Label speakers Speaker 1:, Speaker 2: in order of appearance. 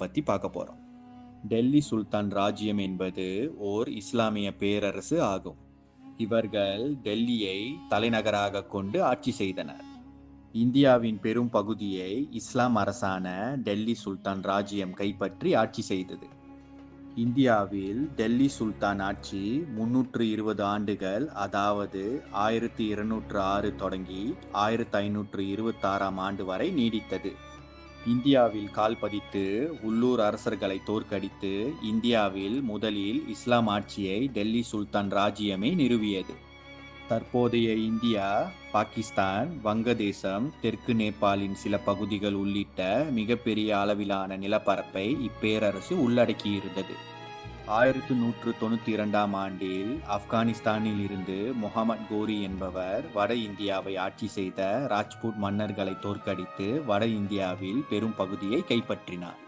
Speaker 1: பற்றி பார்க்க போகிறோம். டெல்லி சுல்தான் ராஜ்யம் என்பது ஓர் இஸ்லாமிய பேரரசு ஆகும். இவர்கள் டெல்லியை தலைநகராக கொண்டு ஆட்சி செய்தனர். இந்தியாவின் பெரும் பகுதியை இஸ்லாம் அரசான டெல்லி சுல்தான் ராஜ்யம் கைப்பற்றி ஆட்சி செய்தது. இந்தியாவில் டெல்லி சுல்தான் ஆட்சி 320 ஆண்டுகள், அதாவது 1206 தொடங்கி 1526ஆம் ஆண்டு வரை நீடித்தது. இந்தியாவில் கால் பதித்து உள்ளூர் அரசர்களை தோற்கடித்து இந்தியாவில் முதலில் இஸ்லாம் ஆட்சியை டெல்லி சுல்தான் ராஜ்யமே நிறுவியது. தற்போதைய இந்தியா, பாகிஸ்தான், வங்கதேசம், தெற்கு நேபாளின் சில பகுதிகள் உள்ளிட்ட மிகப்பெரிய அளவிலான நிலப்பரப்பை இப்பேரரசு உள்ளடக்கியிருந்தது. 1192ஆம் ஆண்டில் ஆப்கானிஸ்தானில் இருந்து முகமது கோரி என்பவர் வட இந்தியாவை ஆட்சி செய்த ராஜ்புட் மன்னர்களை தோற்கடித்து வட இந்தியாவில் பெரும் பகுதியை கைப்பற்றினார்.